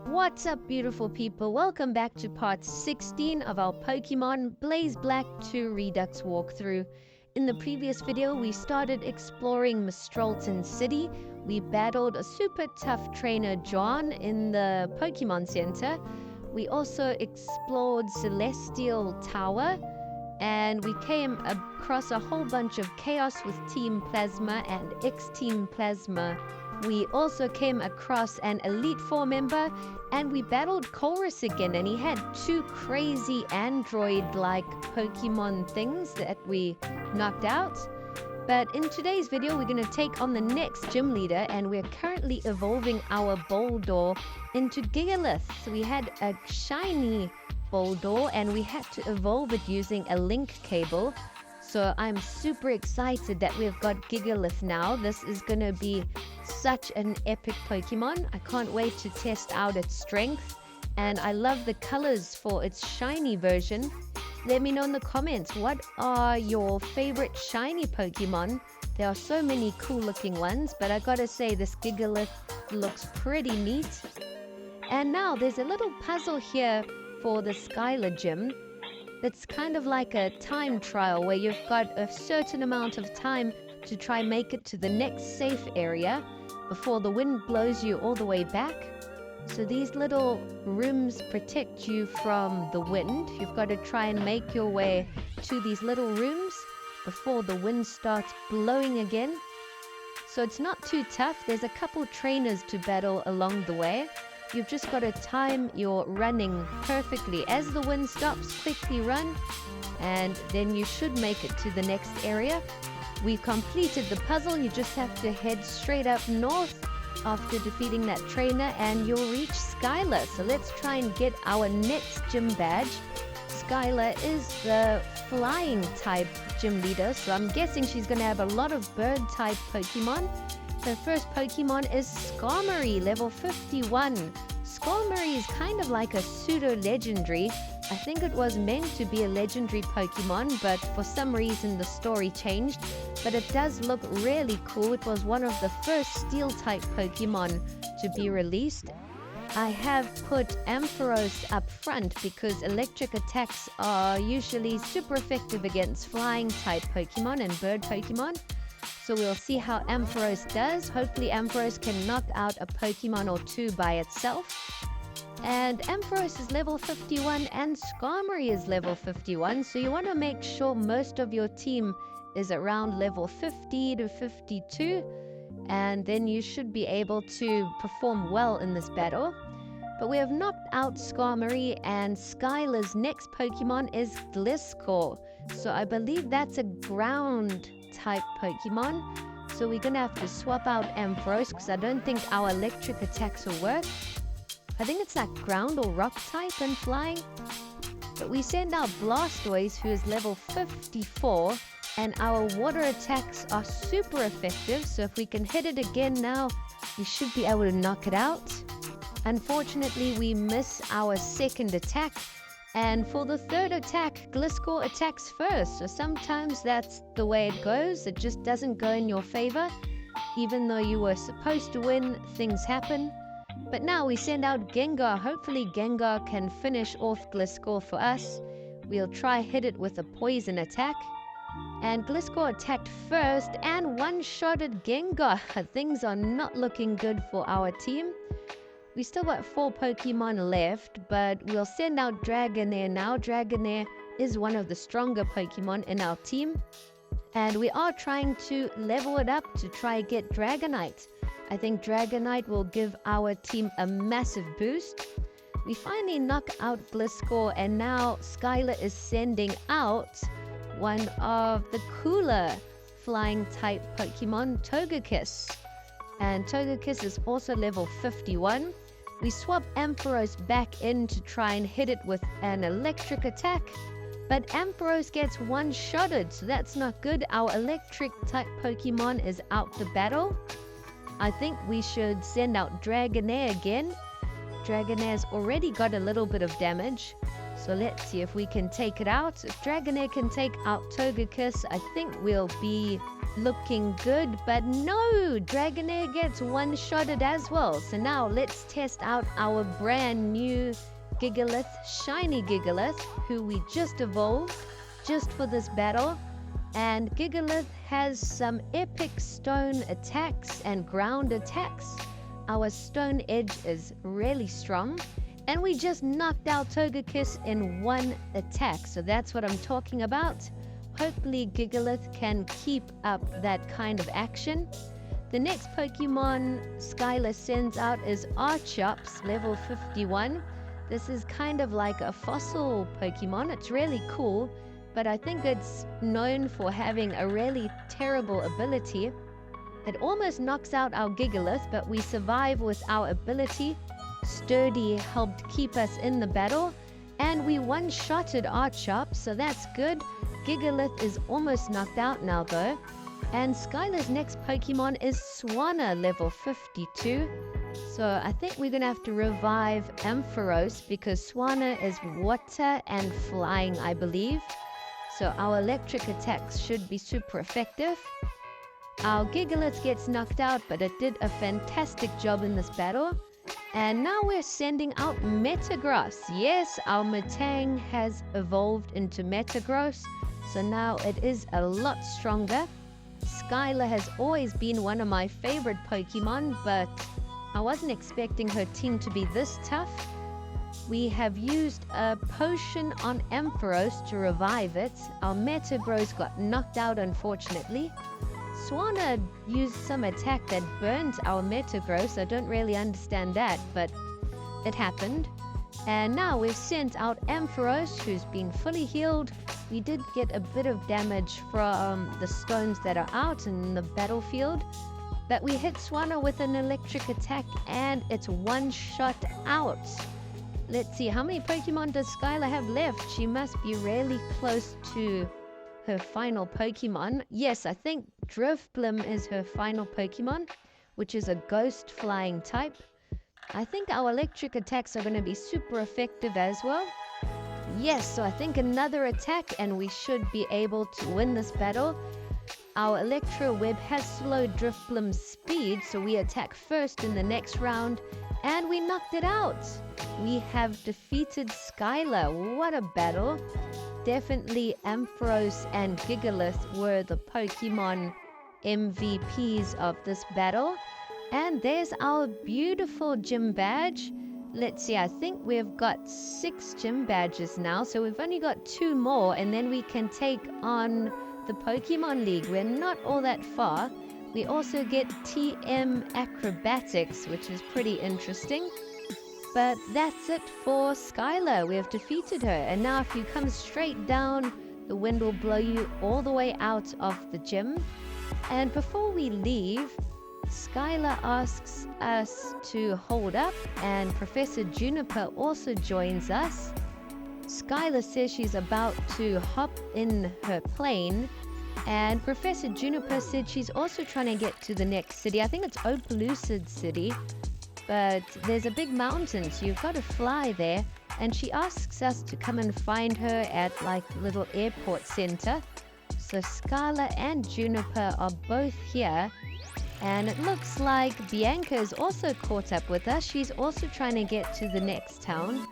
What's up, beautiful people? Welcome back to part 16 of our Pokemon Blaze Black 2 Redux walkthrough. In the previous video, we started exploring Mistralton City. We battled a super tough trainer, John, in the Pokemon Center. We also explored Celestial Tower, and we came across a whole bunch of chaos with Team Plasma and X-Team Plasma. We also came across an Elite Four member, and we battled Chorus again, and he had two crazy android-like Pokemon things that we knocked out. But in today's video, we're going to take on the next gym leader, and we're currently evolving our Boldore into Gigalith. So we had a shiny Boldore, and we had to evolve it using a link cable. So I'm super excited that we've got Gigalith now. This is going to be such an epic Pokemon. I can't wait to test out its strength, and I love the colors for its shiny version. Let me know in the comments, what are your favorite shiny Pokemon? There are so many cool looking ones, but I gotta say this Gigalith looks pretty neat. And now there's a little puzzle here for the Skyla gym. It's kind of like a time trial where you've got a certain amount of time to try and make it to the next safe area before the wind blows you all the way back. So these little rooms protect you from the wind. You've got to try and make your way to these little rooms before the wind starts blowing again. So it's not too tough. There's a couple trainers to battle along the way. You've just got to time your running perfectly. As the wind stops, quickly run, and then you should make it to the next area. We completed the puzzle. You just have to head straight up north after defeating that trainer, and you'll reach Skyla. So let's try and get our next gym badge. Skyla is the flying type gym leader, so I'm guessing she's going to have a lot of bird type Pokemon. Her first Pokemon is Skarmory, level 51. Skarmory is kind of like a pseudo-legendary. I think it was meant to be a legendary Pokemon, but for some reason the story changed. But it does look really cool. It was one of the first Steel-type Pokemon to be released. I have put Ampharos up front because electric attacks are usually super effective against flying-type Pokemon and bird Pokemon. So we'll see how Ampharos does. Hopefully Ampharos can knock out a Pokemon or two by itself. And Ampharos is level 51 and Skarmory is level 51. So you want to make sure most of your team is around level 50 to 52. And then you should be able to perform well in this battle. But we have knocked out Skarmory, and Skyla's next Pokemon is Gliscor. So I believe that's a ground type Pokemon, so we're gonna have to swap out Ampharos because I don't think our electric attacks will work. I think it's like ground or rock type and flying. But we send out Blastoise, who is level 54, and our water attacks are super effective, so if we can hit it again now, we should be able to knock it out. Unfortunately, we miss our second attack. And for the third attack, Gliscor attacks first. So sometimes that's the way it goes. It just doesn't go in your favor. Even though you were supposed to win, things happen. But now we send out Gengar. Hopefully Gengar can finish off Gliscor for us. We'll try hit it with a poison attack. And Gliscor attacked first and one-shotted Gengar. Things are not looking good for our team. We still got 4 Pokemon left, but we'll send out Dragonair now. Dragonair is one of the stronger Pokemon in our team. And we are trying to level it up to try get Dragonite. I think Dragonite will give our team a massive boost. We finally knock out Gliscor, and now Skyla is sending out one of the cooler flying type Pokemon, Togekiss. And Togekiss is also level 51. We swap Ampharos back in to try and hit it with an electric attack, but Ampharos gets one-shotted, so that's not good. Our electric type Pokemon is out the battle. I think we should send out Dragonair again. Dragonair's already got a little bit of damage. So let's see if we can take it out. If Dragonair can take out Togekiss, I think we'll be looking good. But no, Dragonair gets one-shotted as well. So now let's test out our brand new Gigalith, Shiny Gigalith, who we just evolved just for this battle. And Gigalith has some epic stone attacks and ground attacks. Our stone edge is really strong. And we just knocked out Togekiss in one attack. So that's what I'm talking about. Hopefully Gigalith can keep up that kind of action. The next Pokemon Skyla sends out is Archops, level 51. This is kind of like a fossil Pokemon. It's really cool, but I think it's known for having a really terrible ability. It almost knocks out our Gigalith, but we survive with our ability. Sturdy helped keep us in the battle, and we one-shotted Archops, so that's good. Gigalith is almost knocked out now though. And Skyla's next Pokemon is Swanna, level 52. So I think we're gonna have to revive Ampharos because Swanna is water and flying, I believe. So our electric attacks should be super effective. Our Gigalith gets knocked out, but it did a fantastic job in this battle. And now we're sending out Metagross. Yes, our Metang has evolved into Metagross, so now it is a lot stronger. Skyla has always been one of my favorite Pokemon, but I wasn't expecting her team to be this tough. We have used a potion on Ampharos to revive it. Our Metagross got knocked out, unfortunately. Swanna used some attack that burnt our Metagross. I don't really understand that, but it happened. And now we've sent out Ampharos, who's been fully healed. We did get a bit of damage from the stones that are out in the battlefield, but we hit Swanna with an electric attack and it's one shot out. Let's see, how many Pokemon does Skyla have left? She must be really close to her final Pokemon. Yes, I think Drifblim is her final Pokemon, which is a ghost flying type. I think our electric attacks are going to be super effective as well. Yes, so I think another attack and we should be able to win this battle. Our Electro Web has slowed Drifblim's speed, so we attack first in the next round and we knocked it out. We have defeated Skyla. What a battle. Definitely Ampharos and Gigalith were the Pokemon MVPs of this battle. And there's our beautiful gym badge. Let's see, I think we've got 6 gym badges now, so we've only got 2 more and then we can take on the Pokemon League. We're not all that far. We also get TM Acrobatics, which is pretty interesting. But that's it for Skyla. We have defeated her. And now if you come straight down, the wind will blow you all the way out of the gym. And before we leave, Skyla asks us to hold up, and Professor Juniper also joins us. Skyla says she's about to hop in her plane, and Professor Juniper said she's also trying to get to the next city. I think it's Opelucid City. But there's a big mountain, so you've got to fly there. And she asks us to come and find her at like the little airport center. So Skyla and Juniper are both here. And it looks like Bianca is also caught up with us. She's also trying to get to the next town.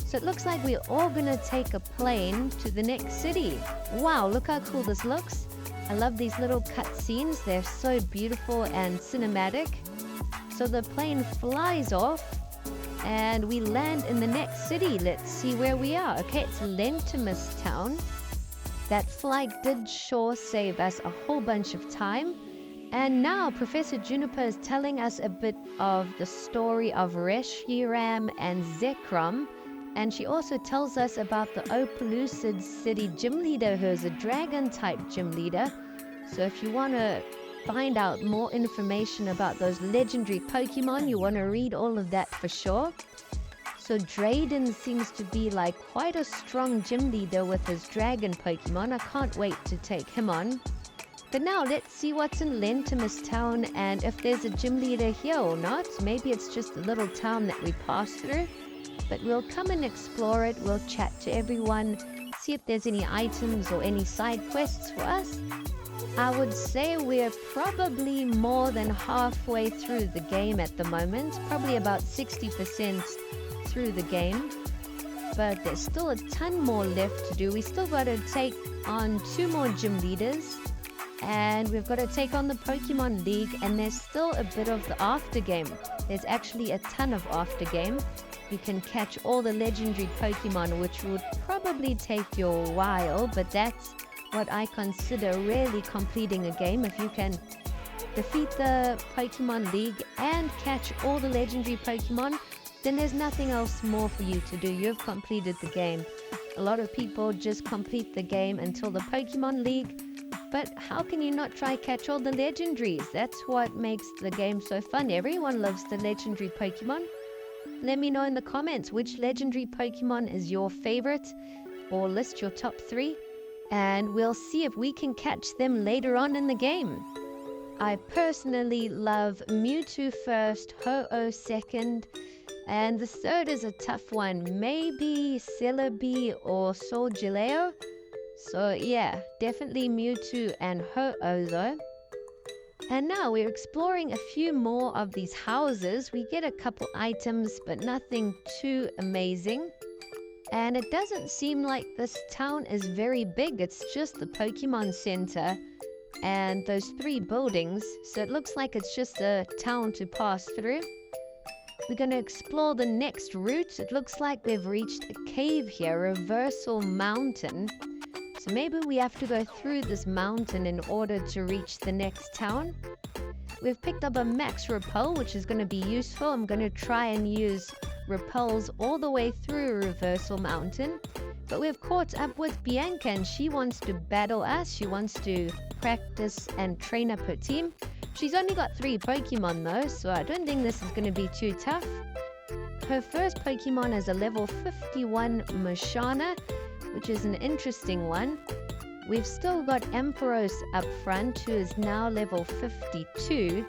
So it looks like we're all going to take a plane to the next city. Wow, look how cool this looks. I love these little cutscenes. They're so beautiful and cinematic. So the plane flies off and we land in the next city. Let's see where we are. Okay, it's Lentimas town. That flight did sure save us a whole bunch of time. And now Professor Juniper is telling us a bit of the story of Reshiram and Zekrom. And she also tells us about the Opelucid City gym leader, who's a dragon type gym leader. So if you want to find out more information about those legendary Pokemon, you want to read all of that for sure. So Drayden seems to be like quite a strong gym leader with his dragon Pokemon. I can't wait to take him on. But now let's see what's in Lentimas town and if there's a gym leader here or not. Maybe it's just a little town that we passed through. But we'll come and explore it, we'll chat to everyone, see if there's any items or any side quests for us. I would say we're probably more than halfway through the game at the moment, probably about 60% through the game. But there's still a ton more left to do. We still got to take on 2 more gym leaders, and we've got to take on the Pokemon League, and there's still a bit of the after game. There's actually a ton of after game. You can catch all the legendary Pokemon, which would probably take you a while, but that's what I consider really completing a game. If you can defeat the Pokemon League and catch all the legendary Pokemon, then there's nothing else more for you to do. You've completed the game. A lot of people just complete the game until the Pokemon League, but how can you not try catch all the legendaries? That's what makes the game so fun. Everyone loves the legendary Pokemon. Let me know in the comments which legendary Pokemon is your favorite, or list your top 3, and we'll see if we can catch them later on in the game. I personally love Mewtwo first, Ho-Oh second, and the third is a tough one, maybe Celebi or Solgaleo. So yeah, definitely Mewtwo and Ho-Oh though. And now we're exploring a few more of these houses. We get a couple items, but nothing too amazing. And it doesn't seem like this town is very big. It's just the Pokemon Center and those 3 buildings. So it looks like it's just a town to pass through. We're going to explore the next route. It looks like we've reached a cave here, Reversal Mountain. So maybe we have to go through this mountain in order to reach the next town. We've picked up a max repel, which is going to be useful. I'm going to try and use repels all the way through Reversal Mountain. But we've caught up with Bianca, and she wants to battle us. She wants to practice and train up her team. She's only got 3 Pokemon though, so I don't think this is going to be too tough. Her first Pokemon is a level 51 Mushana, which is an interesting one. We've still got Ampharos up front, who is now level 52.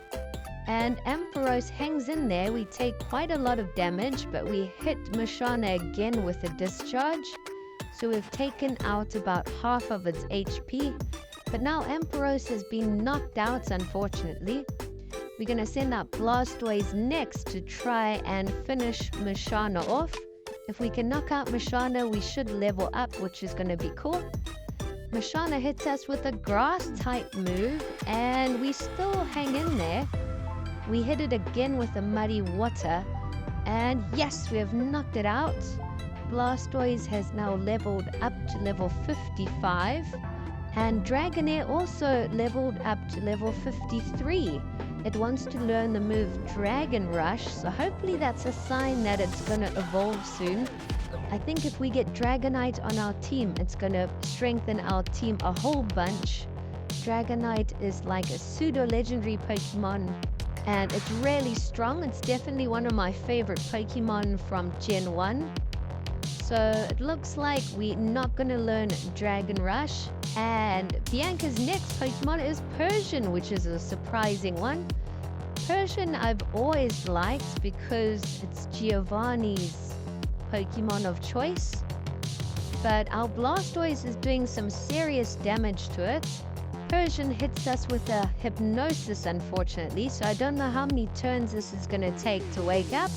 And Ampharos hangs in there. We take quite a lot of damage, but we hit Mushana again with a discharge. So we've taken out about half of its HP. But now Ampharos has been knocked out, unfortunately. We're going to send out Blastoise next to try and finish Mushana off. If we can knock out Mushana, we should level up, which is going to be cool. Mushana hits us with a grass-type move, and we still hang in there. We hit it again with a Muddy Water, and yes, we have knocked it out. Blastoise has now leveled up to level 55, and Dragonair also leveled up to level 53. It wants to learn the move Dragon Rush, so hopefully that's a sign that it's going to evolve soon. I think if we get Dragonite on our team, it's going to strengthen our team a whole bunch. Dragonite is like a pseudo-legendary Pokemon, and it's really strong. It's definitely one of my favorite Pokemon from Gen 1. So it looks like we're not going to learn Dragon Rush. And Bianca's next Pokemon is Persian, which is a surprising one. Persian I've always liked because it's Giovanni's Pokemon of choice. But our Blastoise is doing some serious damage to it. Persian hits us with a Hypnosis, unfortunately, so I don't know how many turns this is going to take to wake up.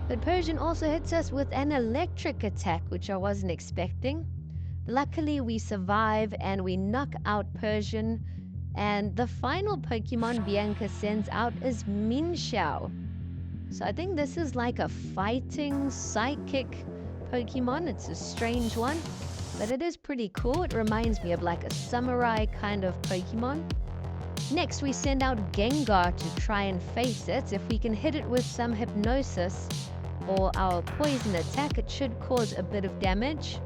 But Persian also hits us with an electric attack, which I wasn't expecting. Luckily, we survive and we knock out Persian. And the final Pokemon Bianca sends out is Minxiao. So I think this is like a fighting psychic Pokemon. It's a strange one, but it is pretty cool. It reminds me of like a samurai kind of Pokemon. Next, we send out Gengar to try and face it. If we can hit it with some Hypnosis or our Poison attack, it should cause a bit of damage.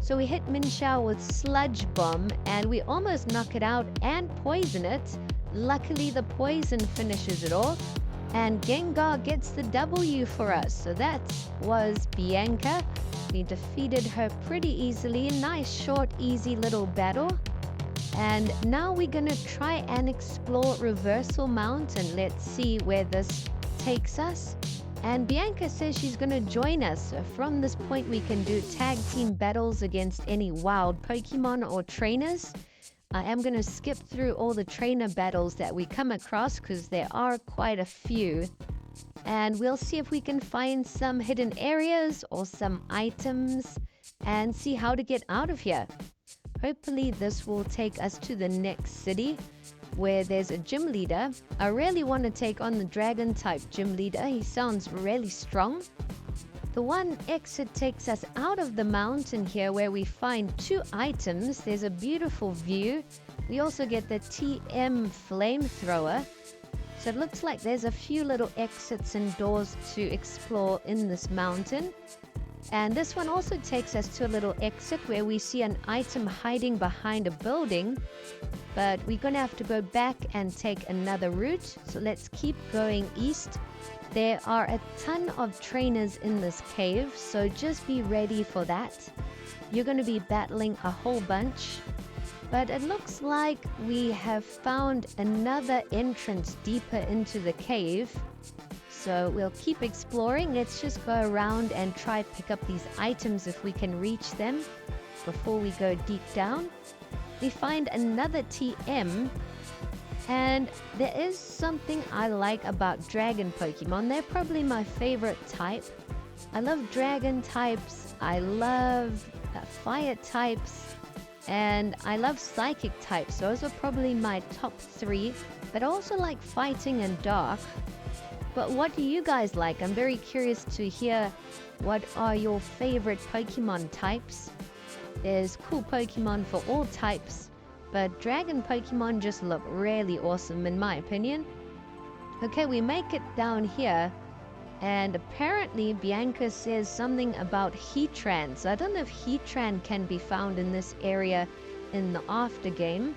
So we hit Minxiao with Sludge Bomb, and we almost knock it out and poison it. Luckily, the poison finishes it off, and Gengar gets the W for us. So that was Bianca. We defeated her pretty easily. Nice, short, easy little battle. And now we're going to try and explore Reversal Mountain. Let's see where this takes us. And Bianca says she's going to join us. So from this point, we can do tag team battles against any wild Pokemon or trainers. I am going to skip through all the trainer battles that we come across because there are quite a few. And we'll see if we can find some hidden areas or some items and see how to get out of here. Hopefully this will take us to the next city where there's a gym leader. I really want to take on the dragon type gym leader. He sounds really strong. The one exit takes us out of the mountain here where we find 2 items. There's a beautiful view. We also get the TM flamethrower. So it looks like there's a few little exits and doors to explore in this mountain. And this one also takes us to a little exit where we see an item hiding behind a building. But we're going to have to go back and take another route. So let's keep going east. There are a ton of trainers in this cave, so just be ready for that. You're going to be battling a whole bunch. But it looks like we have found another entrance deeper into the cave. So we'll keep exploring. Let's just go around and try pick up these items if we can reach them before we go deep down. We find another TM. And there is something I like about dragon Pokemon. They're probably my favorite type. I love dragon types. I love fire types. And I love psychic types. Those are probably my top 3. But I also like fighting and dark. But what do you guys like? I'm very curious to hear what are your favorite Pokemon types. There's cool Pokemon for all types. But dragon Pokemon just look really awesome in my opinion. Okay, we make it down here. And apparently Bianca says something about Heatran. So I don't know if Heatran can be found in this area in the after game.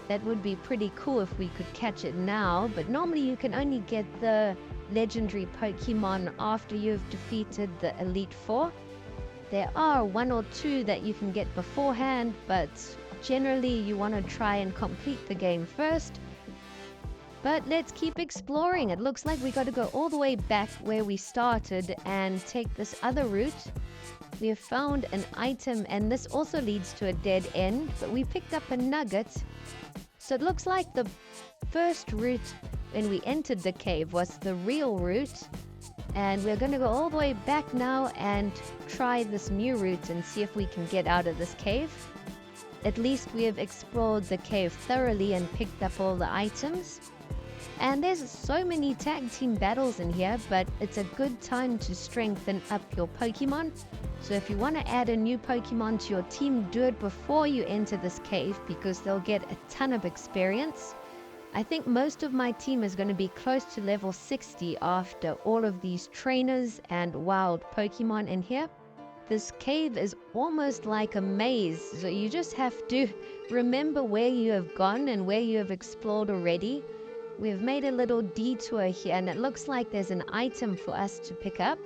That would be pretty cool if we could catch it now. But normally you can only get the legendary Pokemon after you've defeated the Elite Four. There are 1 or 2 that you can get beforehand, but generally you want to try and complete the game first. But let's keep exploring. It looks like we got to go all the way back where we started and take this other route. We have found an item and this also leads to a dead end, but we picked up a nugget. So it looks like the first route when we entered the cave was the real route. And we're going to go all the way back now and try this new route and see if we can get out of this cave. At least we have explored the cave thoroughly and picked up all the items. And there's so many tag team battles in here, but it's a good time to strengthen up your Pokemon. So if you want to add a new Pokemon to your team, do it before you enter this cave because they'll get a ton of experience. I think most of my team is going to be close to level 60 after all of these trainers and wild Pokemon in here. This cave is almost like a maze, so you just have to remember where you have gone and where you have explored already. We've made a little detour here and it looks like there's an item for us to pick up.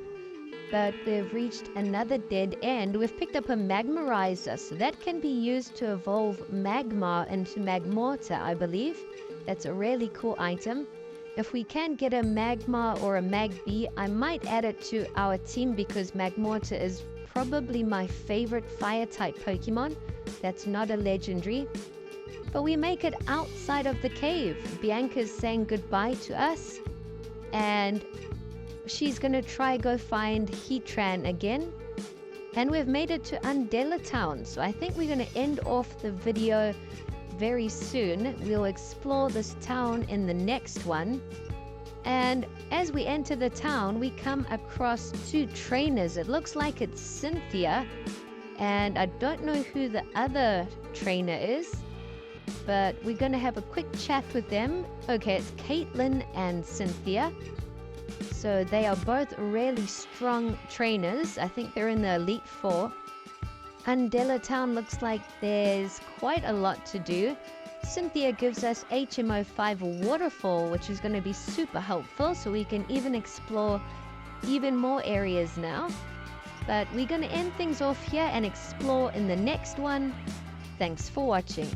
But we've reached another dead end. We've picked up a Magmarizer, so that can be used to evolve Magmar into Magmortar, I believe. That's a really cool item. If we can get a Magmar or a Magby, I might add it to our team because Magmortar is probably my favorite fire-type Pokemon. That's not a legendary. But we make it outside of the cave. Bianca's saying goodbye to us. And she's going to try go find Heatran again. And we've made it to Undella Town. So I think we're going to end off the video very soon. We'll explore this town in the next one. And as we enter the town, we come across 2 trainers. It looks like it's Cynthia. And I don't know who the other trainer is. But we're going to have a quick chat with them. Okay, it's Caitlin and Cynthia. So they are both really strong trainers. I think they're in the Elite Four. Undella Town looks like there's quite a lot to do. Cynthia gives us HMO5 Waterfall, which is going to be super helpful. So we can even explore even more areas now. But we're going to end things off here and explore in the next one. Thanks for watching.